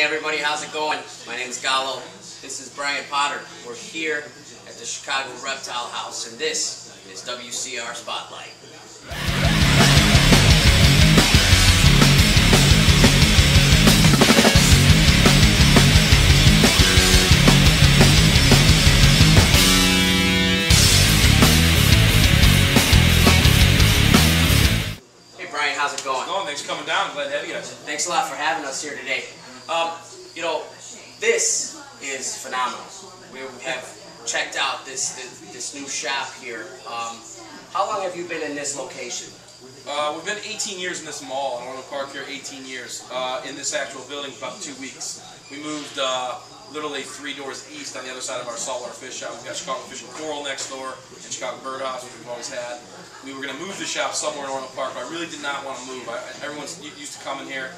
Hey everybody, how's it going? My name is Gallo. This is Brian Potter. We're here at the Chicago Reptile House, and this is WCR Spotlight. Hey Brian, how's it going? Thanks for coming down. Glad to have you guys. Thanks a lot for having us here today. You know, this is phenomenal. We have checked out this new shop here. How long have you been in this location? We've been 18 years in this mall. I want to park here 18 years. In this actual building, about 2 weeks. We moved literally 3 doors east on the other side of our saltwater fish shop. We've got Chicago Fish and Coral next door and Chicago Bird House, which we've always had. We were going to move the shop somewhere in Orland Park, but I really did not want to move. Everyone's used to coming here.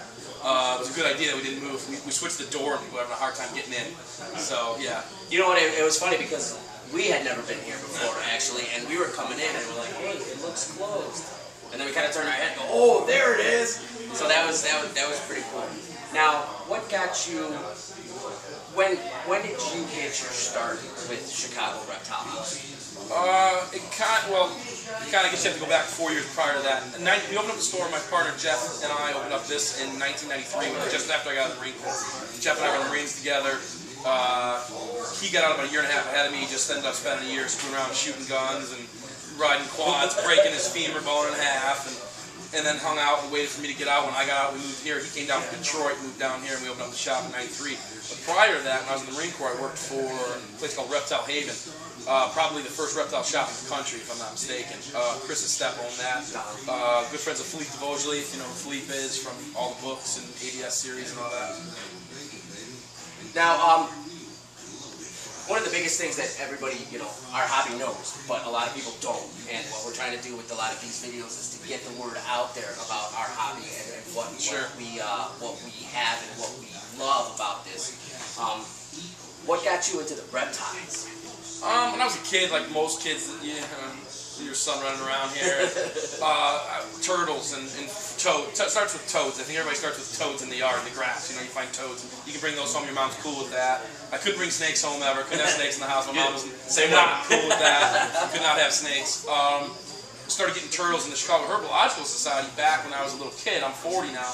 It was a good idea that we didn't move. We switched the door and people were having a hard time getting in. So, yeah. You know what, it was funny because we had never been here before, actually, and we were coming in and we're like, hey, it looks closed. And then we kind of turned our head and go, oh, there it is. So that was pretty cool. Now, what got you, when did you get your start with Chicago Reptile House? It kind of gets you have to go back 4 years prior to that. We opened up the store. My partner Jeff and I opened up this in 1993, just after I got out of the Marine Corps. Jeff and I were in the Marines together. He got out about a year and a half ahead of me. He just ended up spending a year screwing around shooting guns and riding quads, breaking his femur bone in half, and then hung out and waited for me to get out. When I got out, we moved here. He came down from Detroit, moved down here, and we opened up the shop in '93. But prior to that, when I was in the Marine Corps, I worked for a place called Reptile Haven. Probably the first reptile shop in the country, if I'm not mistaken. Chris and Step owned that. Good friends of Philippe Devogely, if you know who Philippe is from all the books and ABS series and all that. Now, one of the biggest things that everybody, our hobby knows, but a lot of people don't, and what we're trying to do with a lot of these videos is to get the word out there about our hobby and what we have and what we love about this. What got you into the reptiles? When I was a kid, like most kids, see your son running around here. Turtles and toads. It starts with toads. I think everybody starts with toads in the yard, in the grass. You find toads. You can bring those home. Your mom's cool with that. I couldn't bring snakes home ever. Couldn't have snakes in the house. My mom was not cool with that. Could not have snakes. Started getting turtles in the Chicago Herpetological Society back when I was a little kid. I'm 40 now.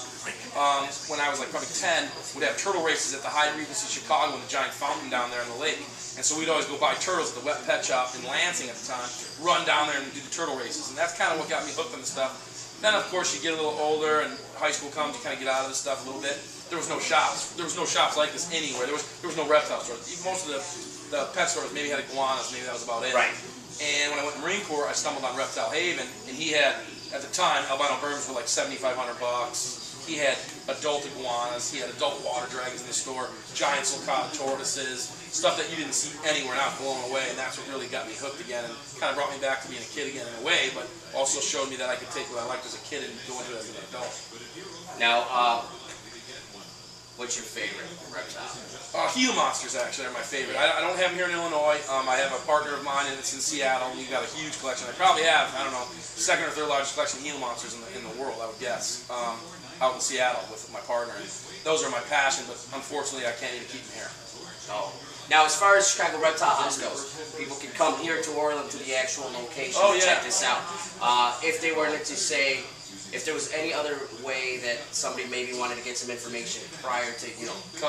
When I was like probably 10, we'd have turtle races at the High Regency Chicago in the giant fountain down there in the lake. And so we'd always go buy turtles at the Wet Pet Shop in Lansing at the time, run down there and do the turtle races. And that's kind of what got me hooked on the stuff. Then, of course, you get a little older and high school comes, you kind of get out of this stuff a little bit. There was no shops. There was no shops like this anywhere. There was no reptile stores. Most of the pet stores maybe had iguanas. Maybe that was about it. Right. And when I went to Marine Corps, I stumbled on Reptile Haven, and he had, at the time, albino Burmans were like $7,500. He had adult iguanas, he had adult water dragons in the store, giant sulcata tortoises, stuff that you didn't see anywhere, and I was blown away, and that's what really got me hooked again, and kind of brought me back to being a kid again in a way, but also showed me that I could take what I liked as a kid and go into it as an adult. Now, what's your favorite reptile? Gila monsters actually are my favorite. I don't have them here in Illinois. I have a partner of mine, and it's in Seattle, and we've got a huge collection. I probably have, I don't know, second or third largest collection of Gila monsters in the world, I would guess. Out in Seattle with my partner. And those are my passion, but unfortunately I can't even keep them here. Oh. Now, as far as Chicago Reptile House goes, people can come here to Orland to the actual location to check this out. If they wanted to say, if there was any other way that somebody maybe wanted to get some information prior to,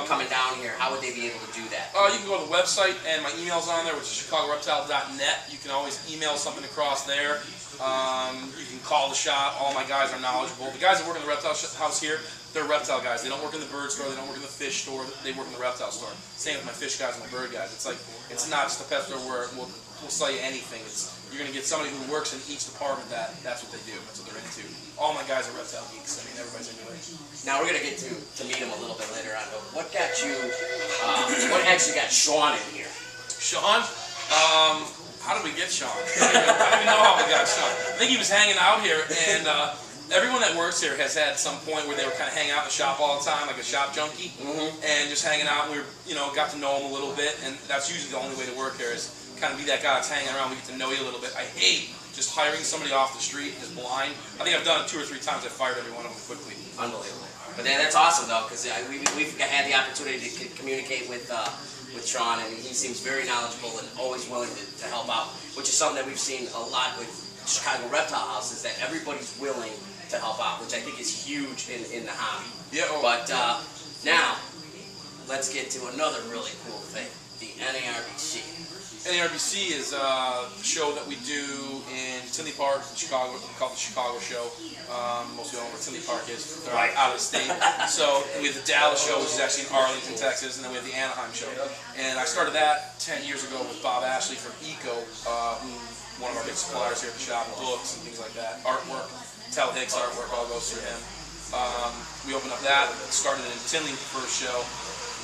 coming down here, how would they be able to do that? You can go to the website, and my email's on there, which is chicagoreptile.net. You can always email something across there. You can call the shop. All my guys are knowledgeable. The guys that work in the reptile house here, they're reptile guys. They don't work in the bird store. They don't work in the fish store. They work in the reptile store. Same with my fish guys and my bird guys. It's like, it's not just a pet store where we'll sell you anything. You're going to get somebody who works in each department that's what they do. That's what they're into. All my guys are reptile geeks. I mean, everybody's into it. Now, we're going to get to meet them a little bit later on. But what got you, what actually got Sean in here? Sean? How did we get Sean? I don't even know how we got Sean. I think he was hanging out here, and everyone that works here has had some point where they were kind of hanging out in the shop all the time, like a shop junkie, and just hanging out. And we were, got to know him a little bit, and that's usually the only way to work here is kind of be that guy that's hanging around. We get to know you a little bit. I hate just hiring somebody off the street is blind. I think I've done it 2 or 3 times. I fired every one of them quickly. Unbelievable. But that's awesome though, because we've had the opportunity to communicate with Sean, and he seems very knowledgeable and always willing to help out, which is something that we've seen a lot with Chicago Reptile House, is that everybody's willing to help out, which I think is huge in the hobby. Yeah. But now, let's get to another really cool thing, the NARBC. NARBC is a show that we do in Tinley Park, Chicago, called the Chicago Show. Most people don't know where Tinley Park is. They're out of the state. So we have the Dallas Show, which is actually in Arlington, Texas, and then we have the Anaheim Show. And I started that 10 years ago with Bob Ashley from Eco, one of our big suppliers here at the shop, books and things like that, artwork. Tel Hicks artwork all goes through him. We opened up that, started it in Tinley first show.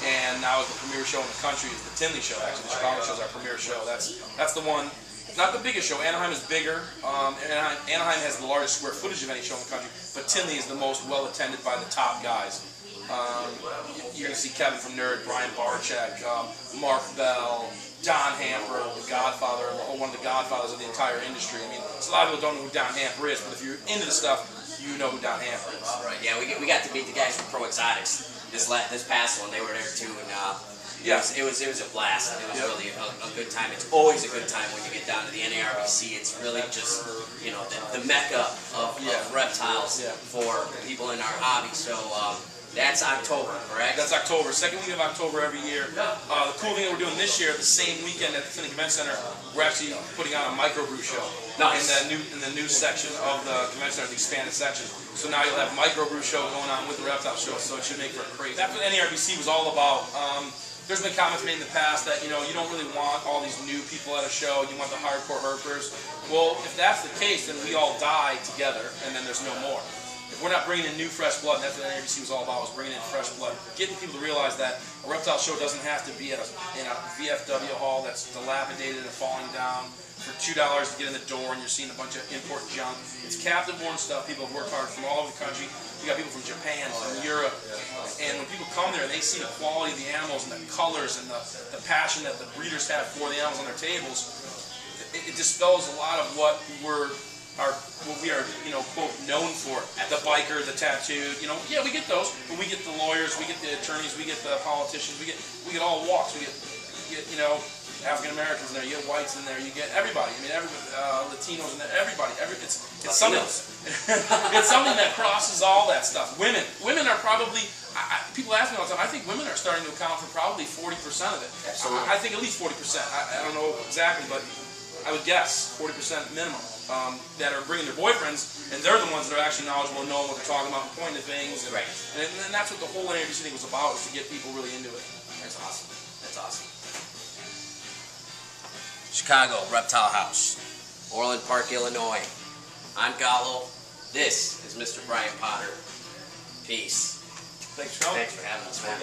And now the premier show in the country is the Tinley show. Actually, the Chicago show is our premier show. That's the one, not the biggest show. Anaheim is bigger. Anaheim has the largest square footage of any show in the country, but Tinley is the most well attended by the top guys. You're going to see Kevin from Nerd, Brian Barczyk, Mark Bell, Don Hamper, the Godfather, one of the godfathers of the entire industry. I mean, a lot of people don't know who Don Hamper is, but if you're into the stuff, you know who Don Hamper is. Right. Yeah, we got to meet the guys from Pro Exotics. This past one, they were there too, and it was a blast. It was really a good time. It's always a good time when you get down to the NARBC. It's really just the mecca of reptiles for people in our hobby. So that's October, correct? That's October, second week of October every year. The cool thing that we're doing this year, the same weekend at the Tinley Convention Center, we're actually putting on a microbrew show. Nice. In the new section of the convention center, the expanded section. So now you'll have a microbrew show going on with the reptile show, so it should make for a crazy. That's what NARBC was all about. There's been comments made in the past that you don't really want all these new people at a show. You want the hardcore herpers. Well, if that's the case, then we all die together, and then there's no more. If we're not bringing in new fresh blood, and that's what NARBC was all about, was bringing in fresh blood, getting people to realize that a reptile show doesn't have to be in a VFW hall that's dilapidated and falling down for $2 to get in the door, and you're seeing a bunch of import junk. It's captive-born stuff. People have worked hard from all over the country. We got people from Japan, from Europe, and when people come there, they see the quality of the animals and the colors and the passion that the breeders have for the animals on their tables. It dispels a lot of what we are, quote, known for. The biker, the tattooed, yeah, we get those, but we get the lawyers, we get the attorneys, we get the politicians, we get all walks, we get African Americans in there, you get whites in there, you get everybody. I mean, Latinos in there, everybody. It's something. It's something that crosses all that stuff. Women are probably. People ask me all the time. I think women are starting to account for probably 40% of it. Absolutely. I think at least 40%. I don't know exactly, but I would guess 40% minimum that are bringing their boyfriends, and they're the ones that are actually knowledgeable and know what they're talking about and pointing to things. And that's what the whole NARBC thing was about, is to get people really into it. That's awesome. That's awesome. Chicago Reptile House, Orland Park, Illinois. I'm Gallo. This is Mr. Brian Potter. Peace. Thanks, Sean. Thanks for having us, man.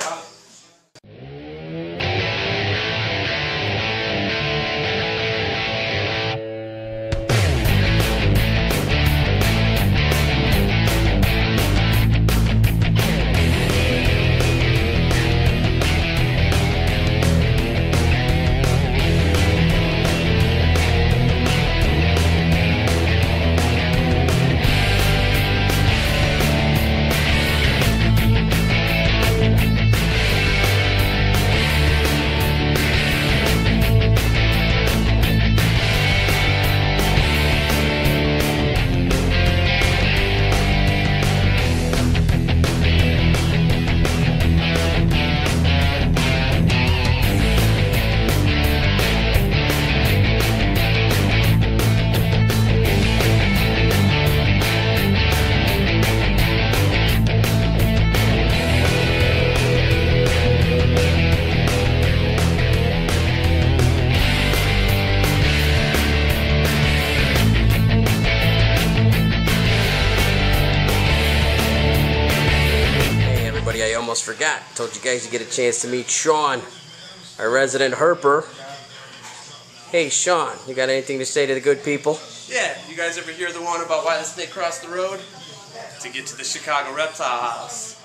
I almost forgot. Told you guys to get a chance to meet Sean, our resident herper. Hey Sean, you got anything to say to the good people? Yeah, you guys ever hear the one about why the snake crossed the road? To get to the Chicago Reptile House.